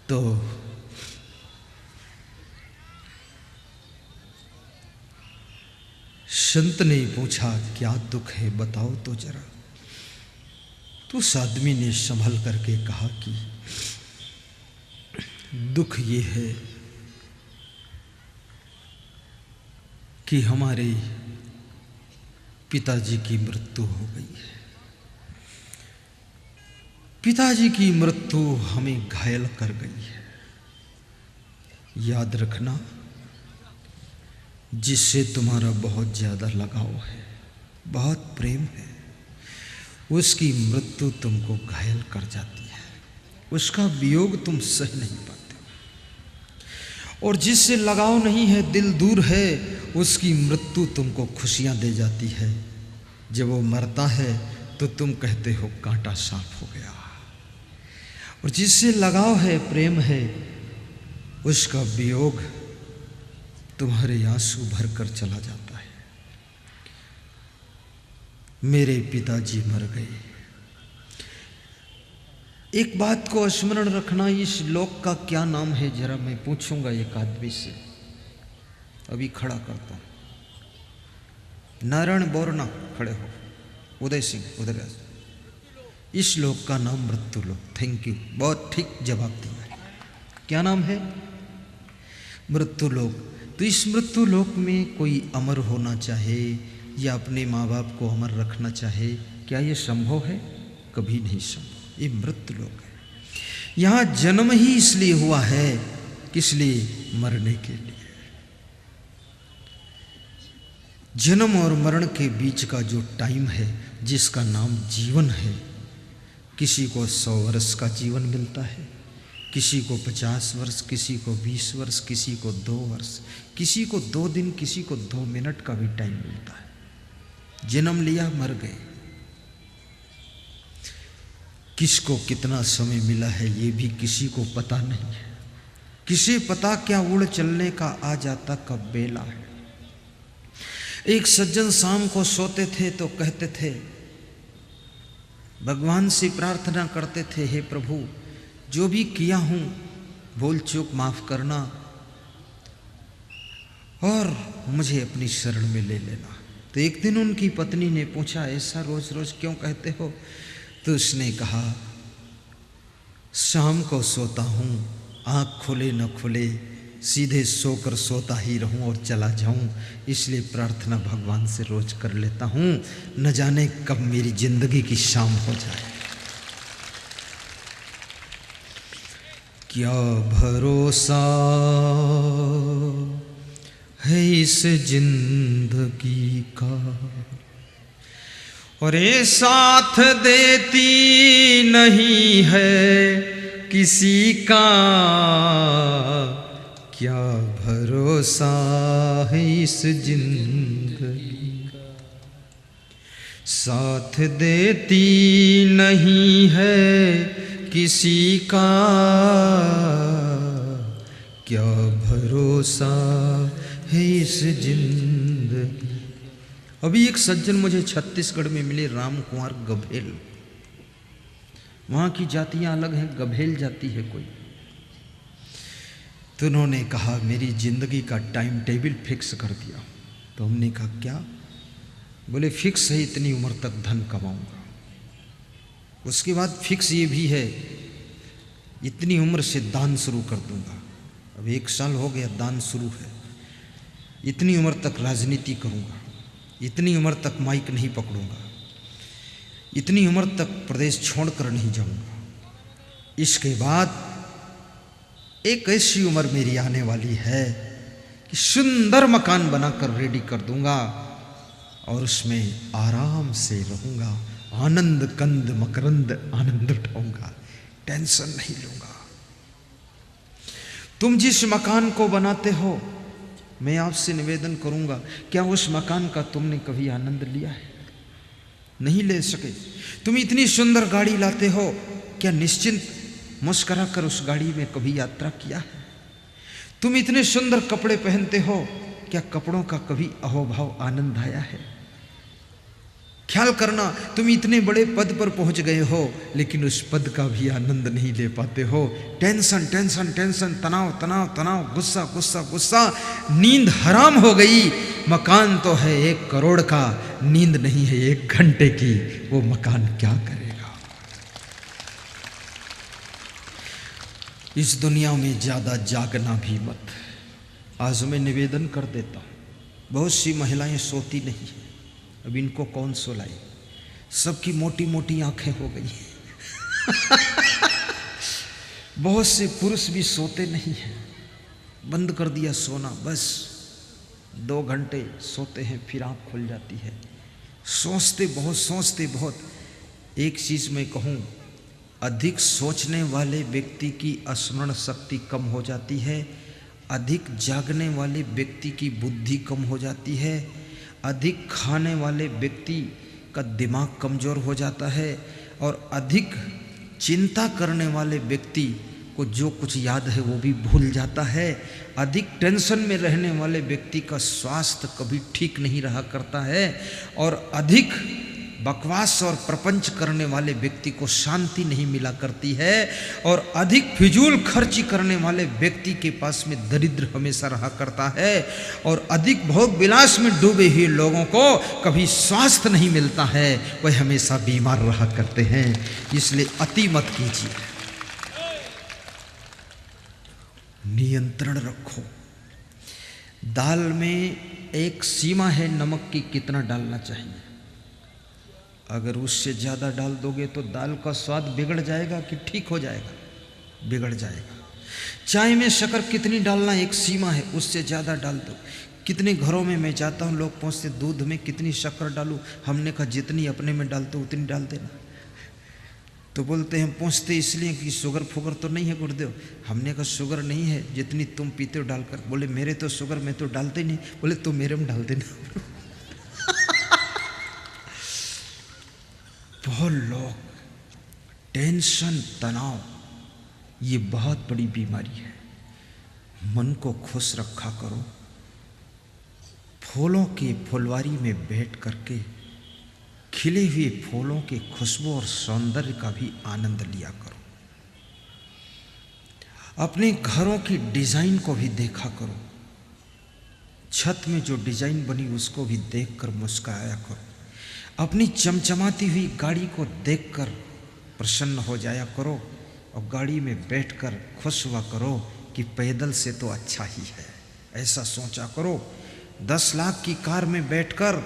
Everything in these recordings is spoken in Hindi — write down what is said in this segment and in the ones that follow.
तो संत ने पूछा, क्या दुख है बताओ तो जरा। तो उस आदमी ने संभल करके कहा कि दुख ये है कि हमारे पिताजी की मृत्यु हो गई है। पिताजी की मृत्यु हमें घायल कर गई है। याद रखना, जिससे तुम्हारा बहुत ज़्यादा लगाव है, बहुत प्रेम है, उसकी मृत्यु तुमको घायल कर जाती है, उसका वियोग तुम सह नहीं पाते। और जिससे लगाव नहीं है, दिल दूर है, उसकी मृत्यु तुमको खुशियां दे जाती है। जब वो मरता है तो तुम कहते हो कांटा साफ हो गया। और जिससे लगाव है, प्रेम है, उसका वियोग तुम्हारे आंसू भर कर चला जाता है। मेरे पिताजी मर गए। एक बात को स्मरण रखना, इस लोक का क्या नाम है जरा मैं पूछूंगा एक आदमी से, अभी खड़ा करता हूं। नारायण बोरना खड़े हो, उदय सिंह उधर। इस लोक का नाम मृत्यु लोक। थैंक यू, बहुत ठीक जवाब दिया। क्या नाम है? मृत्यु लोक। तो इस मृत्यु लोक में कोई अमर होना चाहे या अपने माँ बाप को अमर रखना चाहे, क्या ये संभव है? कभी नहीं संभव। ये मृत्यु लोक है। यहाँ जन्म ही इसलिए हुआ है, किस लिए? मरने के लिए। जन्म और मरण के बीच का जो टाइम है, जिसका नाम जीवन है, किसी को 100 वर्ष का जीवन मिलता है, किसी को 50 वर्ष, किसी को 20 वर्ष, किसी को 2 वर्ष, किसी को 2 दिन, किसी को 2 मिनट का भी टाइम मिलता है। जन्म लिया, मर गए। किसको कितना समय मिला है ये भी किसी को पता नहीं है। किसे पता क्या उड़ चलने का आ जाता कब बेला है। एक सज्जन शाम को सोते थे तो कहते थे, भगवान से प्रार्थना करते थे, हे प्रभु जो भी किया हूं भूल चूक माफ करना और मुझे अपनी शरण में ले लेना। तो एक दिन उनकी पत्नी ने पूछा, ऐसा रोज रोज क्यों कहते हो? तो उसने कहा, शाम को सोता हूं, आँख खुले न खुले, सीधे सोकर सोता ही रहूं और चला जाऊं, इसलिए प्रार्थना भगवान से रोज कर लेता हूं, न जाने कब मेरी जिंदगी की शाम हो जाए। क्या भरोसा है इस जिंदगी का, और ये साथ देती नहीं है किसी का। क्या भरोसा है इस जिंदगी का, साथ देती नहीं है किसी का। क्या भरोसा है इस जिंदगी। अभी एक सज्जन मुझे छत्तीसगढ़ में मिले, राम कुमार गभेल। वहाँ की जातियाँ अलग हैं, गभेल जाति है कोई। तो उन्होंने कहा, मेरी ज़िंदगी का टाइम टेबल फिक्स कर दिया। तो हमने कहा क्या? बोले फिक्स है इतनी उम्र तक धन कमाऊंगा, उसके बाद फिक्स ये भी है इतनी उम्र से दान शुरू कर दूंगा। अब 1 साल हो गया दान शुरू है। इतनी उम्र तक राजनीति करूंगा, इतनी उम्र तक माइक नहीं पकड़ूंगा, इतनी उम्र तक प्रदेश छोड़कर नहीं जाऊंगा। इसके बाद एक ऐसी उम्र मेरी आने वाली है कि सुंदर मकान बनाकर रेडी कर दूंगा और उसमें आराम से रहूंगा, आनंद कंद मकरंद आनंद उठाऊंगा, टेंशन नहीं लूंगा। तुम जिस मकान को बनाते हो, मैं आपसे निवेदन करूंगा, क्या उस मकान का तुमने कभी आनंद लिया है? नहीं ले सके। तुम इतनी सुंदर गाड़ी लाते हो, क्या निश्चिंत मुस्कुरा कर उस गाड़ी में कभी यात्रा किया है? तुम इतने सुंदर कपड़े पहनते हो, क्या कपड़ों का कभी अहोभाव आनंद आया है? ख्याल करना, तुम इतने बड़े पद पर पहुंच गए हो लेकिन उस पद का भी आनंद नहीं ले पाते हो। टेंशन टेंशन टेंशन, तनाव तनाव तनाव, गुस्सा गुस्सा गुस्सा, नींद हराम हो गई। मकान तो है 1 करोड़ का, नींद नहीं है 1 घंटे की, वो मकान क्या करेगा। इस दुनिया में ज्यादा जागना भी मत। आज मैं निवेदन कर देता हूं, बहुत सी महिलाएं सोती नहीं है, अब इनको कौन सुलाए, सबकी मोटी मोटी आंखें हो गई। बहुत से पुरुष भी सोते नहीं हैं, बंद कर दिया सोना, बस 2 घंटे सोते हैं फिर आंख खुल जाती है। सोचते बहुत, सोचते बहुत। एक चीज मैं कहूँ, अधिक सोचने वाले व्यक्ति की स्मरण शक्ति कम हो जाती है, अधिक जागने वाले व्यक्ति की बुद्धि कम हो जाती है, अधिक खाने वाले व्यक्ति का दिमाग कमज़ोर हो जाता है, और अधिक चिंता करने वाले व्यक्ति को जो कुछ याद है वो भी भूल जाता है। अधिक टेंशन में रहने वाले व्यक्ति का स्वास्थ्य कभी ठीक नहीं रहा करता है, और अधिक बकवास और प्रपंच करने वाले व्यक्ति को शांति नहीं मिला करती है, और अधिक फिजूल खर्ची करने वाले व्यक्ति के पास में दरिद्र हमेशा रहा करता है, और अधिक भोग विलास में डूबे हुए लोगों को कभी स्वास्थ्य नहीं मिलता है, वह हमेशा बीमार रहा करते हैं। इसलिए अति मत कीजिए, नियंत्रण रखो। दाल में एक सीमा है नमक की कितना डालना चाहिए, अगर उससे ज़्यादा डाल दोगे तो दाल का स्वाद बिगड़ जाएगा कि ठीक हो जाएगा, बिगड़ जाएगा। चाय में शक्कर कितनी डालना एक सीमा है, उससे ज़्यादा डाल दो। कितने घरों में मैं जाता हूँ, लोग पूछते दूध में कितनी शक्कर डालूँ, हमने कहा जितनी अपने में डालते उतनी डाल देना। तो बोलते हैं पूछते इसलिए कि शुगर फुगर तो नहीं है गुरुदेव, हमने कहा शुगर नहीं है, जितनी तुम पीते हो डालकर। बोले मेरे तो शुगर मैं तो डालते नहीं। बोले तो मेरे में डाल देना। बहुत लोग टेंशन तनाव, ये बहुत बड़ी बीमारी है। मन को खुश रखा करो, फूलों की फुलवारी में बैठ करके खिले हुए फूलों के खुशबू और सौंदर्य का भी आनंद लिया करो। अपने घरों की डिजाइन को भी देखा करो, छत में जो डिजाइन बनी उसको भी देखकर मुस्कुराया करो। अपनी चमचमाती हुई गाड़ी को देखकर प्रसन्न हो जाया करो, और गाड़ी में बैठकर खुश हुआ करो कि पैदल से तो अच्छा ही है, ऐसा सोचा करो। 10 लाख की कार में बैठकर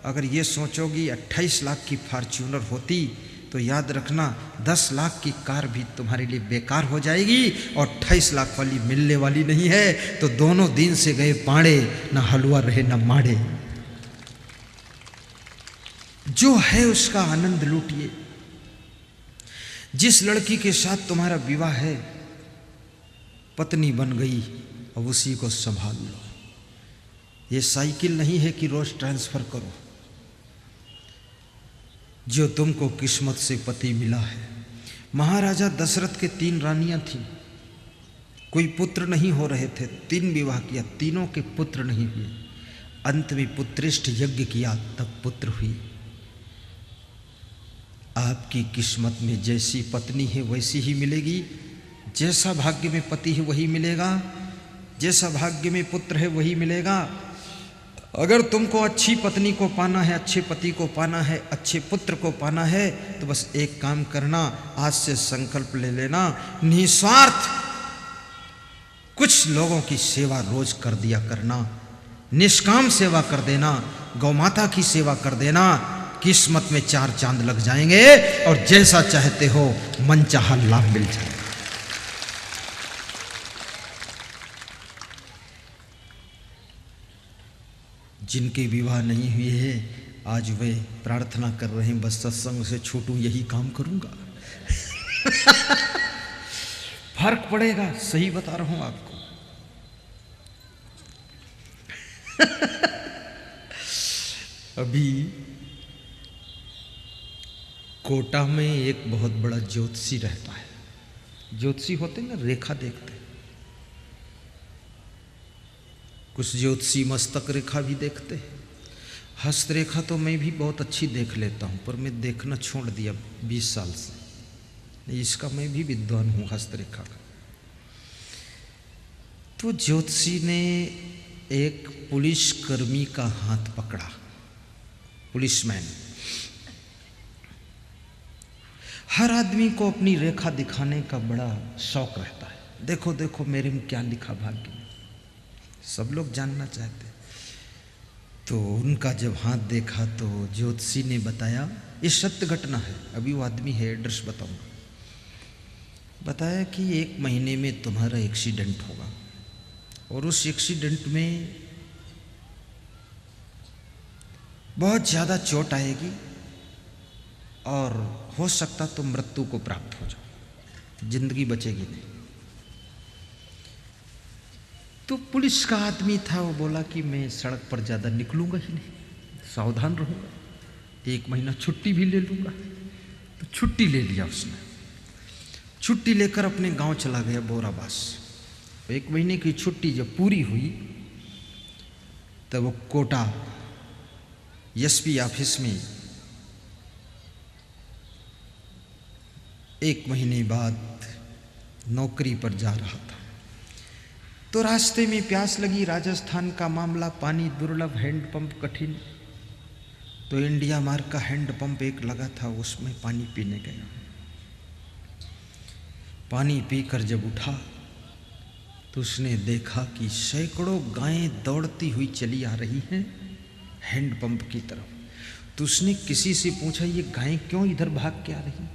अगर ये सोचोगी 28 लाख की फॉर्च्यूनर होती, तो याद रखना 10 लाख की कार भी तुम्हारे लिए बेकार हो जाएगी, और 28 लाख वाली मिलने वाली नहीं है। तो दोनों दिन से गए पाड़े, न हलवा रहे न माड़े। जो है उसका आनंद लूटिए। जिस लड़की के साथ तुम्हारा विवाह है, पत्नी बन गई, अब उसी को संभाल लो। ये साइकिल नहीं है कि रोज ट्रांसफर करो। जो तुमको किस्मत से पति मिला है, महाराजा दशरथ के 3 रानियां थीं, कोई पुत्र नहीं हो रहे थे, 3 विवाह किया, तीनों के पुत्र नहीं हुए। अंत में पुत्रेष्ठ यज्ञ किया, तब पुत्र हुई। आपकी किस्मत में जैसी पत्नी है वैसी ही मिलेगी, जैसा भाग्य में पति है वही मिलेगा, जैसा भाग्य में पुत्र है वही मिलेगा। अगर तुमको अच्छी पत्नी को पाना है, अच्छे पति को पाना है, अच्छे पुत्र को पाना है, तो बस एक काम करना, आज से संकल्प ले लेना, निस्वार्थ कुछ लोगों की सेवा रोज कर दिया करना, निष्काम सेवा कर देना, गौ माता की सेवा कर देना। किस्मत में 4 चांद लग जाएंगे, और जैसा चाहते हो मनचाहा लाभ मिल जाएगा। जिनके विवाह नहीं हुए हैं, आज वे प्रार्थना कर रहे हैं बस सत्संग से छूटूं, यही काम करूंगा। फर्क पड़ेगा, सही बता रहा हूं आपको। अभी कोटा में एक बहुत बड़ा ज्योतिषी रहता है। ज्योतिषी होते ना, रेखा देखते, कुछ ज्योतिषी मस्तक रेखा भी देखते हैं, हस्तरेखा तो मैं भी बहुत अच्छी देख लेता हूँ, पर मैं देखना छोड़ दिया 20 साल से। इसका मैं भी विद्वान हूँ हस्तरेखा का। तो ज्योतिषी ने एक पुलिसकर्मी का हाथ पकड़ा, पुलिसमैन। हर आदमी को अपनी रेखा दिखाने का बड़ा शौक रहता है। देखो देखो मेरे में क्या लिखा भाग्य में, सब लोग जानना चाहते। तो उनका जब हाथ देखा तो ज्योतिषी ने बताया, ये सत्य घटना है, अभी वो आदमी है, एड्रेस बताऊंगा। बताया कि 1 महीने में तुम्हारा एक्सीडेंट होगा और उस एक्सीडेंट में बहुत ज़्यादा चोट आएगी और हो सकता तो मृत्यु को प्राप्त हो जाओ, जिंदगी बचेगी नहीं। तो पुलिस का आदमी था, वो बोला कि मैं सड़क पर ज़्यादा निकलूंगा ही नहीं, सावधान रहूंगा, 1 महीना छुट्टी भी ले लूंगा। तो छुट्टी ले लिया उसने। छुट्टी लेकर अपने गांव चला गया बोराबास। 1 महीने की छुट्टी जब पूरी हुई तब वो कोटा एसपी ऑफिस में 1 महीने बाद नौकरी पर जा रहा था। तो रास्ते में प्यास लगी, राजस्थान का मामला, पानी दुर्लभ, हैंडपंप कठिन। तो इंडिया मार्ग का हैंडपंप एक लगा था, उसमें पानी पीने गया। पानी पीकर जब उठा तो उसने देखा कि सैकड़ों गायें दौड़ती हुई चली आ रही हैं हैंडपंप की तरफ। तो उसने किसी से पूछा, ये गायें क्यों इधर भाग के आ रही,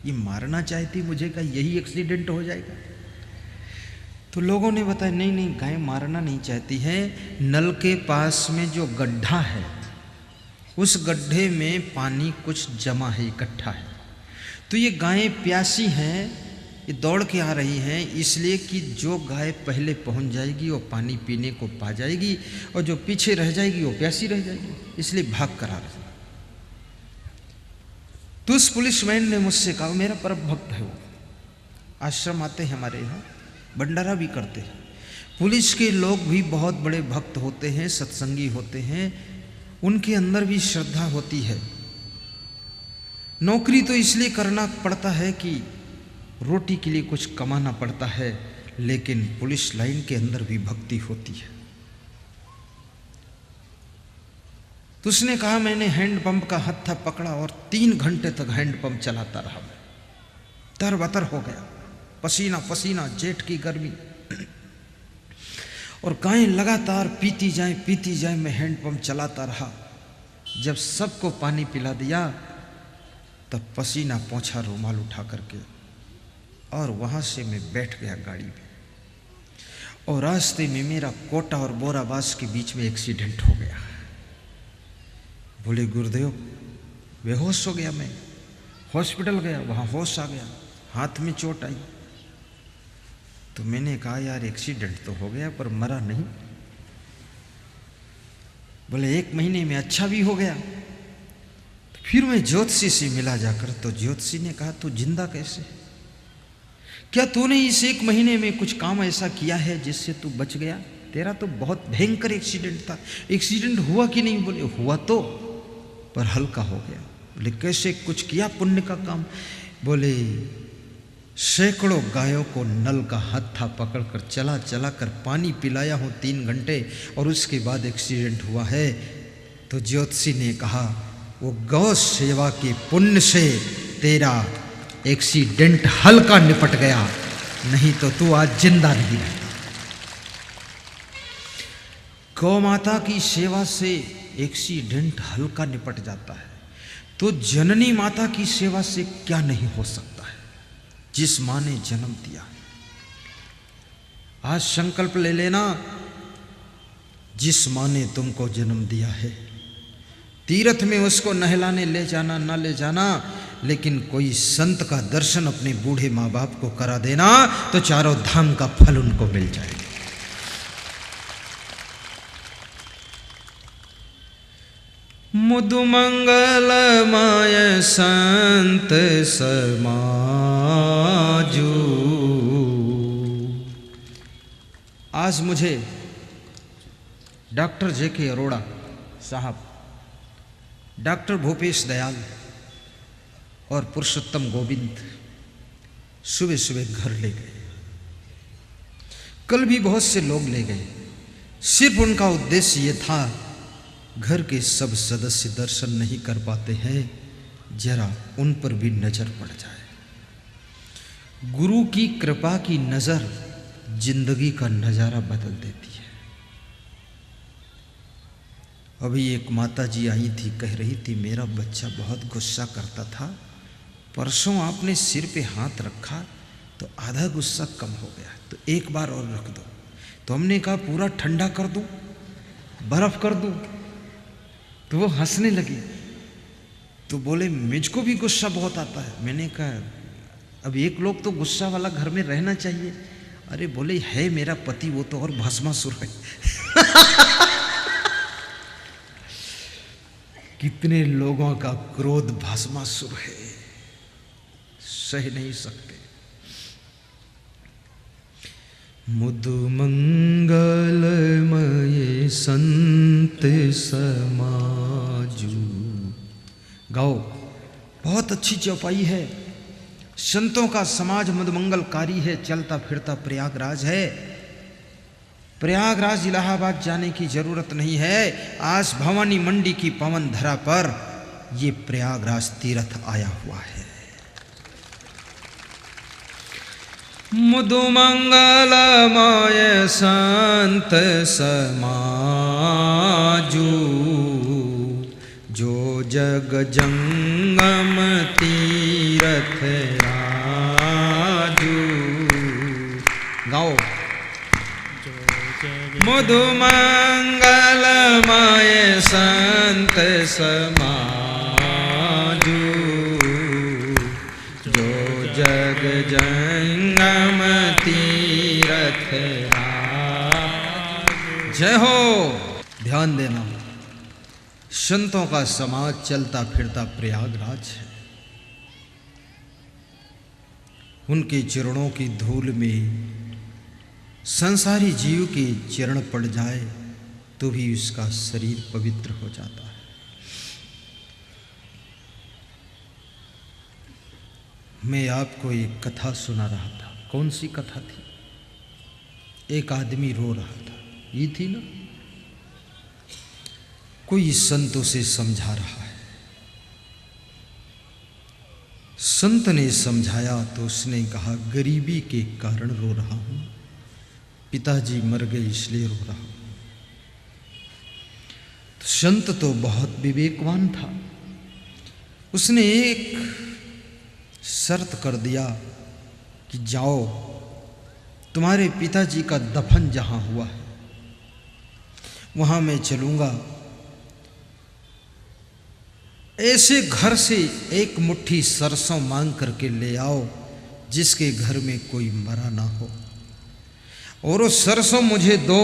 ये मारना चाहती मुझे, का यही एक्सीडेंट हो जाएगा। तो लोगों ने बताया, नहीं नहीं, गाय मारना नहीं चाहती है, नल के पास में जो गड्ढा है उस गड्ढे में पानी कुछ जमा है, इकट्ठा है। तो ये गायें प्यासी हैं, ये दौड़ के आ रही हैं, इसलिए कि जो गाय पहले पहुंच जाएगी वो पानी पीने को पा जाएगी और जो पीछे रह जाएगी वो प्यासी रह जाएगी, इसलिए भाग कर आ रही। तो उस पुलिसमैन ने मुझसे कहा, मेरा परम भक्त है, वो आश्रम आते हैं हमारे यहाँ, भंडारा भी करते हैं। पुलिस के लोग भी बहुत बड़े भक्त होते हैं, सत्संगी होते हैं, उनके अंदर भी श्रद्धा होती है। नौकरी तो इसलिए करना पड़ता है कि रोटी के लिए कुछ कमाना पड़ता है, लेकिन पुलिस लाइन के अंदर भी भक्ति होती है। तो उसने कहा, मैंने हैंडपंप का हत्था पकड़ा और 3 घंटे तक हैंडपंप चलाता रहा। मैं तरबतर हो गया, पसीना पसीना, जेठ की गर्मी, और गायें लगातार पीती जाए, मैं हैंडपंप चलाता रहा। जब सबको पानी पिला दिया तब पसीना पोंछा, रुमाल उठा करके, और वहां से मैं बैठ गया गाड़ी में। और रास्ते में मेरा कोटा और बोराबास के बीच में एक्सीडेंट हो गया। बोले गुरुदेव, बेहोश हो गया मैं, हॉस्पिटल गया, वहां होश आ गया, हाथ में चोट आई। तो मैंने कहा, यार एक्सीडेंट तो हो गया पर मरा नहीं। बोले 1 महीने में अच्छा भी हो गया। तो फिर मैं ज्योतिषी से मिला जाकर, तो ज्योतिषी ने कहा, तू जिंदा कैसे, क्या तूने इस 1 महीने में कुछ काम ऐसा किया है जिससे तू बच गया? तेरा तो बहुत भयंकर एक्सीडेंट था। एक्सीडेंट हुआ कि नहीं? बोले हुआ तो, पर हल्का हो गया। बोले कैसे, कुछ किया पुण्य का काम? बोले सैकड़ों गायों को नल का हत्था पकड़कर चला कर पानी पिलाया हूँ 3 घंटे, और उसके बाद एक्सीडेंट हुआ है। तो ज्योतिषी ने कहा, वो गौ सेवा के पुण्य से तेरा एक्सीडेंट हल्का निपट गया, नहीं तो तू आज जिंदा नहीं रहता। गौ माता की सेवा से एक्सीडेंट हल्का निपट जाता है, तो जननी माता की सेवा से क्या नहीं हो सकता है, जिस मां ने जन्म दिया। आज संकल्प ले लेना, जिस मां ने तुमको जन्म दिया है, तीर्थ में उसको नहलाने ले जाना ना ले जाना, लेकिन कोई संत का दर्शन अपने बूढ़े माँ बाप को करा देना, तो चारों धाम का फल उनको मिल जाएगा। मुदु मंगलमय संत समाजू। आज मुझे डॉक्टर JK अरोड़ा साहब डॉक्टर भूपेश दयाल और पुरुषोत्तम गोविंद सुबह सुबह घर ले गए। कल भी बहुत से लोग ले गए। सिर्फ उनका उद्देश्य ये था, घर के सब सदस्य दर्शन नहीं कर पाते हैं, जरा उन पर भी नजर पड़ जाए। गुरु की कृपा की नजर जिंदगी का नजारा बदल देती है। अभी एक माता जी आई थी, कह रही थी मेरा बच्चा बहुत गुस्सा करता था, परसों आपने सिर पे हाथ रखा तो आधा गुस्सा कम हो गया, तो एक बार और रख दो। तो हमने कहा पूरा ठंडा कर दूं, बर्फ कर दूं? तो वो हंसने लगी। तो बोले मुझको भी गुस्सा बहुत आता है। मैंने कहा अब एक लोग तो गुस्सा वाला घर में रहना चाहिए। अरे बोले है मेरा पति, वो तो और भस्मासुर है। कितने लोगों का क्रोध भस्मासुर है, सह नहीं सकते। मुदु मंगलमय संत समाजू। गाओ, बहुत अच्छी चौपाई है। संतों का समाज मधुमंगलकारी है, चलता फिरता प्रयागराज है। प्रयागराज इलाहाबाद जाने की जरूरत नहीं है। आज भवानी मंडी की पवन धरा पर ये प्रयागराज तीर्थ आया हुआ है। मुदुमंगलमय संत समाजू, जो जग जंगम तीरथ राजू। गाओ, मुदुमंगलमय संत समाजू, जो जग जंगम तीरथ राजू। जय हो। ध्यान देना, संतों का समाज चलता फिरता प्रयागराज है। उनके चरणों की धूल में संसारी जीव के चरण पड़ जाए तो भी उसका शरीर पवित्र हो जाता है। मैं आपको एक कथा सुना रहा था। कौन सी कथा थी? एक आदमी रो रहा था, ये थी ना? कोई संतों से समझा रहा है। संत ने समझाया तो उसने कहा गरीबी के कारण रो रहा हूं, पिताजी मर गए इसलिए रो रहा हूं। तो संत तो बहुत विवेकवान था, उसने एक शर्त कर दिया कि जाओ, तुम्हारे पिताजी का दफन जहां हुआ है वहां मैं चलूंगा, ऐसे घर से एक मुट्ठी सरसों मांग करके ले आओ जिसके घर में कोई मरा ना हो, और वो सरसों मुझे दो,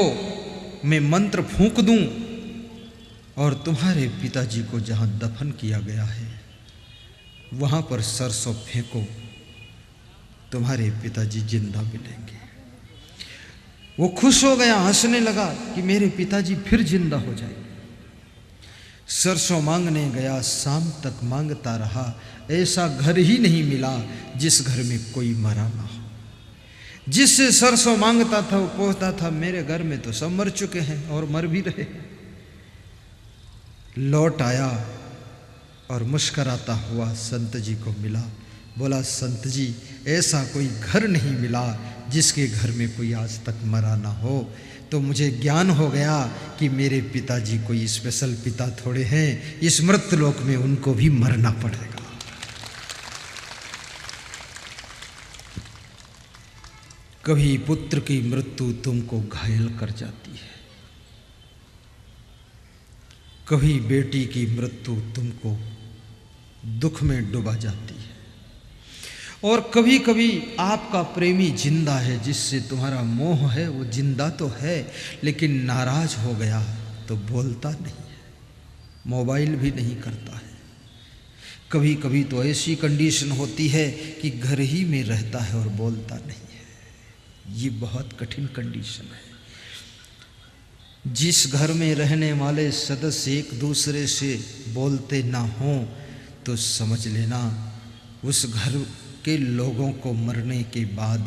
मैं मंत्र फूंक दूं और तुम्हारे पिताजी को जहां दफन किया गया है वहां पर सरसों फेंको, तुम्हारे पिताजी जिंदा मिलेंगे। वो खुश हो गया, हंसने लगा कि मेरे पिताजी फिर जिंदा हो जाएंगे। सरसों मांगने गया, शाम तक मांगता रहा, ऐसा घर ही नहीं मिला जिस घर में कोई मरा ना हो। जिससे सरसों मांगता था वो पहुंचता था, मेरे घर में तो सब मर चुके हैं और मर भी रहे। लौट आया और मुस्कराता हुआ संत जी को मिला। बोला संत जी, ऐसा कोई घर नहीं मिला जिसके घर में कोई आज तक मरा ना हो। तो मुझे ज्ञान हो गया कि मेरे पिताजी कोई स्पेशल पिता थोड़े हैं, इस मृत्युलोक में उनको भी मरना पड़ेगा। कभी पुत्र की मृत्यु तुमको घायल कर जाती है, कभी बेटी की मृत्यु तुमको दुख में डुबा जाती है, और कभी कभी आपका प्रेमी जिंदा है जिससे तुम्हारा मोह है, वो जिंदा तो है लेकिन नाराज हो गया तो बोलता नहीं है, मोबाइल भी नहीं करता है। कभी कभी तो ऐसी कंडीशन होती है कि घर ही में रहता है और बोलता नहीं है। ये बहुत कठिन कंडीशन है। जिस घर में रहने वाले सदस्य एक दूसरे से बोलते ना हों तो समझ लेना उस घर के लोगों को मरने के बाद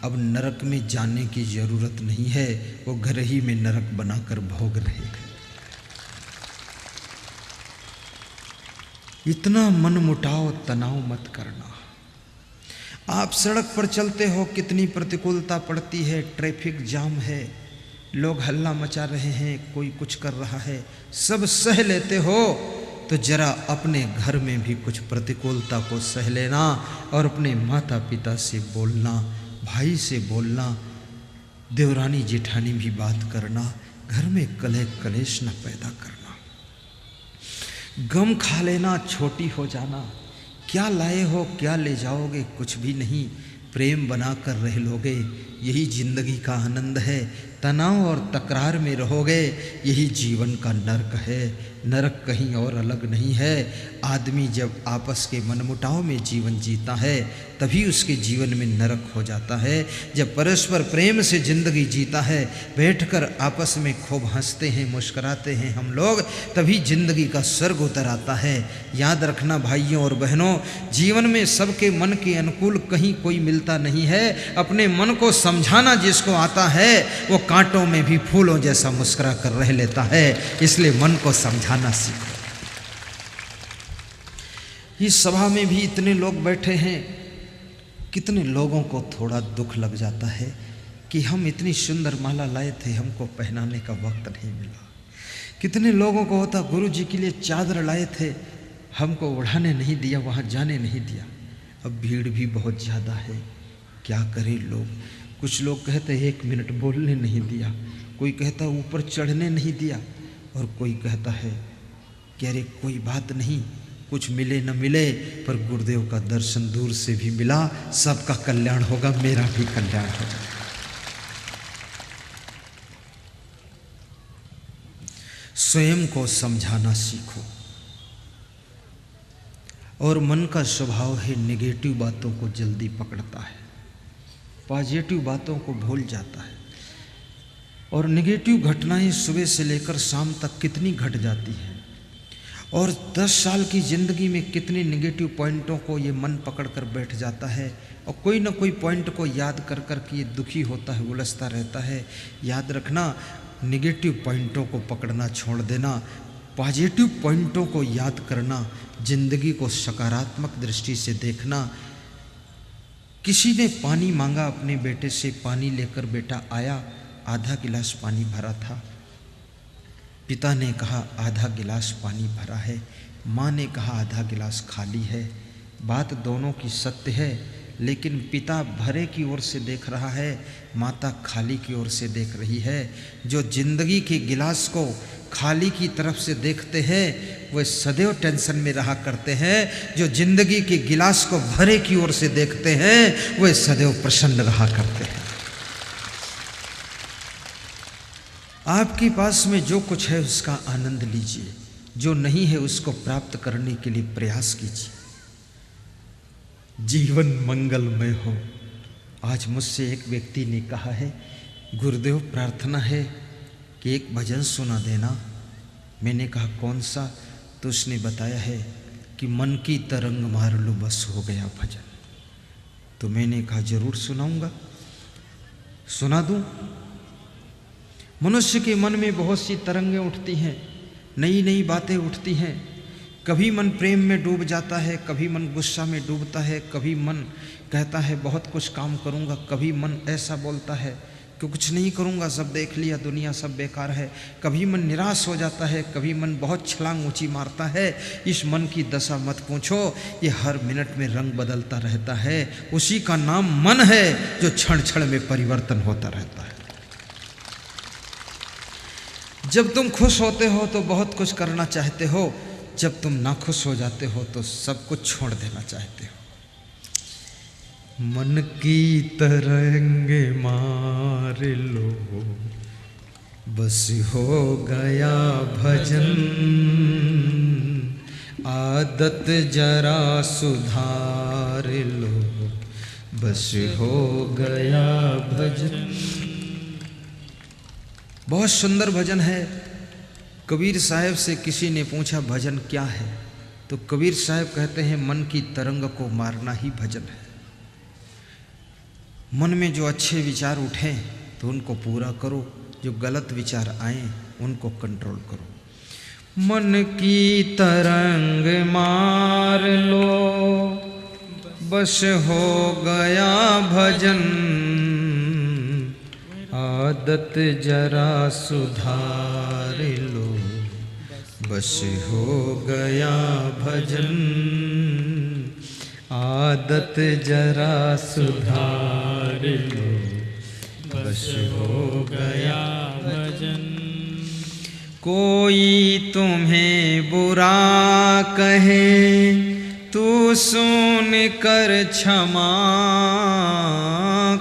अब नरक में जाने की ज़रूरत नहीं है, वो घर ही में नरक बनाकर भोग रहे हैं। इतना मनमुटाव तनाव मत करना। आप सड़क पर चलते हो, कितनी प्रतिकूलता पड़ती है, ट्रैफिक जाम है, लोग हल्ला मचा रहे हैं, कोई कुछ कर रहा है, सब सह लेते हो, तो जरा अपने घर में भी कुछ प्रतिकूलता को सह लेना और अपने माता पिता से बोलना, भाई से बोलना, देवरानी जेठानी भी बात करना, घर में कलह कलेश न पैदा करना। गम खा लेना, छोटी हो जाना, क्या लाए हो क्या ले जाओगे, कुछ भी नहीं, प्रेम बनाकर रह लोगे, यही जिंदगी का आनंद है। तनाव और तकरार में रहोगे, यही जीवन का नरक है। नरक कहीं और अलग नहीं है। आदमी जब आपस के मनमुटाव में जीवन जीता है तभी उसके जीवन में नरक हो जाता है। जब परस्पर प्रेम से जिंदगी जीता है, बैठकर आपस में खूब हंसते हैं, मुस्कुराते हैं हम लोग, तभी जिंदगी का स्वर्ग उतर आता है। याद रखना भाइयों और बहनों, जीवन में सबके मन के अनुकूल कहीं कोई मिलता नहीं है। अपने मन को समझाना जिसको आता है वो कांटों में भी फूलों जैसा मुस्कुरा कर रह लेता है। इसलिए मन को समझाना सीखो। इस सभा में भी इतने लोग बैठे हैं, कितने लोगों को थोड़ा दुख लग जाता है कि हम इतनी सुंदर माला लाए थे, हमको पहनाने का वक्त नहीं मिला। कितने लोगों को होता गुरु जी के लिए चादर लाए थे, हमको उड़ाने नहीं दिया, वहाँ जाने नहीं दिया। अब भीड़ भी बहुत ज़्यादा है, क्या करें लोग। कुछ लोग कहते 1 मिनट बोलने नहीं दिया, कोई कहता ऊपर चढ़ने नहीं दिया, और कोई कहता है कि अरे कोई बात नहीं, कुछ मिले न मिले पर गुरुदेव का दर्शन दूर से भी मिला, सबका कल्याण होगा, मेरा भी कल्याण होगा। स्वयं को समझाना सीखो। और मन का स्वभाव है नेगेटिव बातों को जल्दी पकड़ता है, पॉजिटिव बातों को भूल जाता है। और नेगेटिव घटनाएं सुबह से लेकर शाम तक कितनी घट जाती हैं, और 10 साल की ज़िंदगी में कितने नेगेटिव पॉइंटों को ये मन पकड़ कर बैठ जाता है, और कोई ना कोई पॉइंट को याद कर कर के ये दुखी होता है, उलझता रहता है। याद रखना, नेगेटिव पॉइंटों को पकड़ना छोड़ देना, पॉजिटिव पॉइंटों को याद करना, जिंदगी को सकारात्मक दृष्टि से देखना। किसी ने पानी मांगा अपने बेटे से, पानी लेकर बेटा आया, आधा गिलास पानी भरा था। पिता ने कहा आधा गिलास पानी भरा है, माँ ने कहा आधा गिलास खाली है। बात दोनों की सत्य है, लेकिन पिता भरे की ओर से देख रहा है, माता खाली की ओर से देख रही है। जो जिंदगी के गिलास को खाली की तरफ से देखते हैं वह सदैव टेंशन में रहा करते हैं, जो जिंदगी के गिलास को भरे की ओर से देखते हैं वह सदैव प्रसन्न रहा करते हैं। आपके पास में जो कुछ है उसका आनंद लीजिए, जो नहीं है उसको प्राप्त करने के लिए प्रयास कीजिए। जीवन मंगलमय हो। आज मुझसे एक व्यक्ति ने कहा है, गुरुदेव प्रार्थना है कि एक भजन सुना देना। मैंने कहा कौन सा? तो उसने बताया है कि मन की तरंग मार लो बस हो गया भजन। तो मैंने कहा जरूर सुनाऊंगा, सुना दूं। मनुष्य के मन में बहुत सी तरंगें उठती हैं, नई नई बातें उठती हैं। कभी मन प्रेम में डूब जाता है, कभी मन गुस्सा में डूबता है, कभी मन कहता है बहुत कुछ काम करूंगा, कभी मन ऐसा बोलता है कि कुछ नहीं करूंगा, सब देख लिया, दुनिया सब बेकार है। कभी मन निराश हो जाता है, कभी मन बहुत छलांग ऊंची मारता है। इस मन की दशा मत पूछो, ये हर मिनट में रंग बदलता रहता है। उसी का नाम मन है जो क्षण क्षण में परिवर्तन होता रहता है। जब तुम खुश होते हो तो बहुत कुछ करना चाहते हो, जब तुम नाखुश हो जाते हो तो सब कुछ छोड़ देना चाहते हो। मन की तरंगे मार लो बस हो गया भजन, आदत जरा सुधार लो बस हो गया भजन। बहुत सुंदर भजन है। कबीर साहब से किसी ने पूछा भजन क्या है, तो कबीर साहब कहते हैं मन की तरंग को मारना ही भजन है। मन में जो अच्छे विचार उठें तो उनको पूरा करो, जो गलत विचार आए उनको कंट्रोल करो। मन की तरंग मार लो, बस हो गया भजन, आदत जरा सुधार लो, बस हो गया भजन, आदत जरा सुधार लो, बस हो गया भजन। कोई तुम्हें बुरा कहे तू सुन कर क्षमा,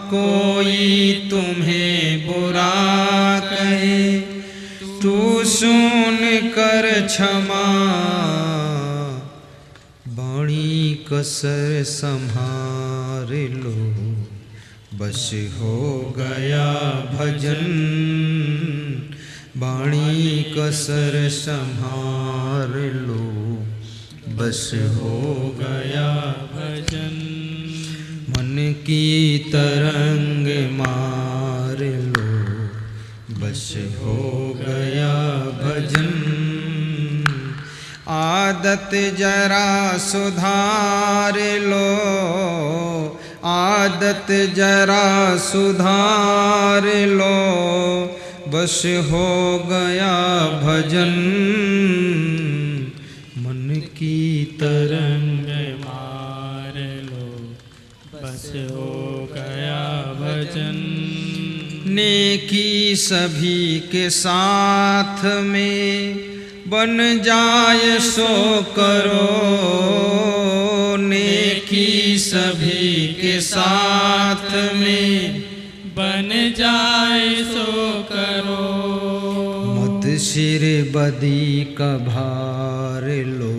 कोई तुम्हें बुरा कहे तू सुन कर क्षमा, बाणी कसर संभार लो, बस हो गया भजन, बाणी कसर संभार लो, बस हो गया भजन। मन की तरंग मार लो, बस हो गया भजन, आदत जरा सुधार लो, आदत जरा सुधार लो, बस हो गया भजन। मन की तरंग मार लो, बस हो गया भजन। नेकी सभी के साथ में बन जाए सो करो, नेकी सभी के साथ में बन जाए सो करो, मत सिर बदी का भार लो,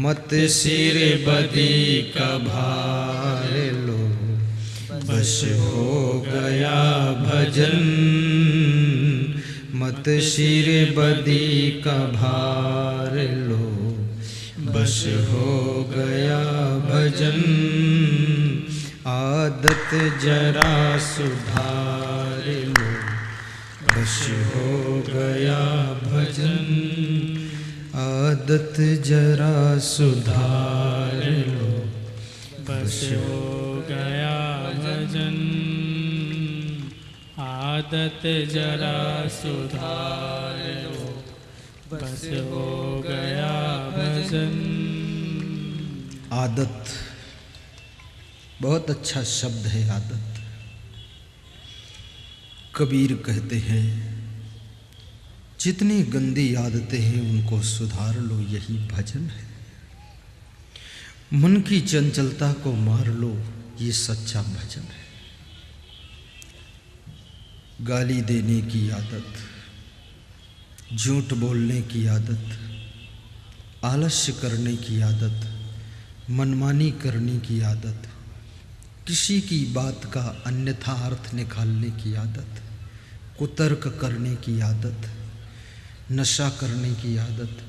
मत सिर बदी का भार लो, बस हो गया भजन, मत सिर बदी का भार लो, बस हो गया भजन, आदत जरा सुधार लो, बस हो गया भजन, आदत जरा सुधार लो, बस हो गया भजन, आदत जरा सुधार लो, बस हो गया भजन। आदत बहुत अच्छा शब्द है। आदत कबीर कहते हैं जितनी गंदी आदतें हैं उनको सुधार लो, यही भजन है। मन की चंचलता को मार लो, ये सच्चा भजन है। गाली देने की आदत, झूठ बोलने की आदत, आलस्य करने की आदत, मनमानी करने की आदत, किसी की बात का अन्यथा अर्थ निकालने की आदत, कुतर्क करने की आदत, नशा करने की आदत,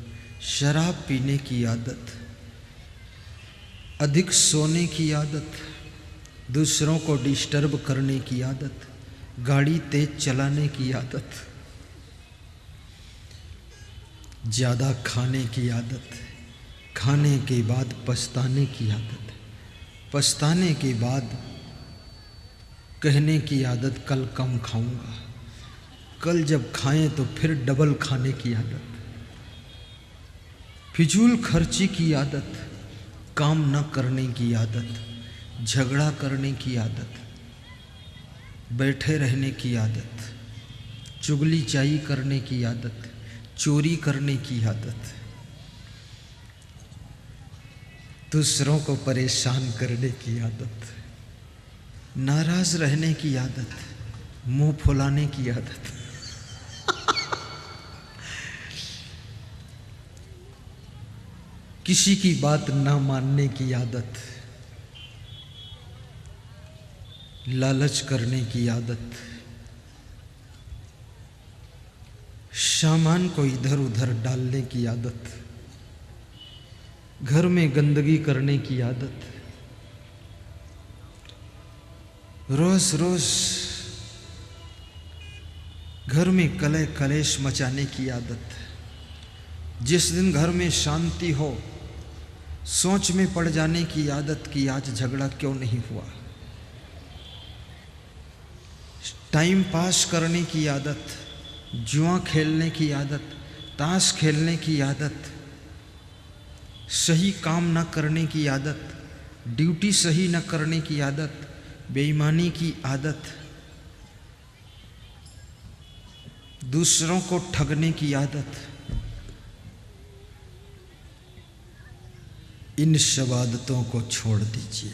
शराब पीने की आदत, अधिक सोने की आदत, दूसरों को डिस्टर्ब करने की आदत, गाड़ी तेज चलाने की आदत, ज़्यादा खाने की आदत, खाने के बाद पछताने की आदत, पछताने के बाद कहने की आदत कल कम खाऊंगा, कल जब खाएं तो फिर डबल खाने की आदत, फिजूल खर्ची की आदत, काम न करने की आदत, झगड़ा करने की आदत, बैठे रहने की आदत, चुगली चाई करने की आदत, चोरी करने की आदत, दूसरों को परेशान करने की आदत, नाराज रहने की आदत, मुंह फुलाने की आदत, किसी की बात ना मानने की आदत, लालच करने की आदत, सामान को इधर उधर डालने की आदत, घर में गंदगी करने की आदत, रोज रोज घर में कलह कलेश मचाने की आदत। जिस दिन घर में शांति हो सोच में पड़ जाने की आदत कि आज झगड़ा क्यों नहीं हुआ। टाइम पास करने की आदत, जुआ खेलने की आदत, ताश खेलने की आदत, सही काम न करने की आदत, ड्यूटी सही न करने की आदत, बेईमानी की आदत, दूसरों को ठगने की आदत, इन सब आदतों को छोड़ दीजिए।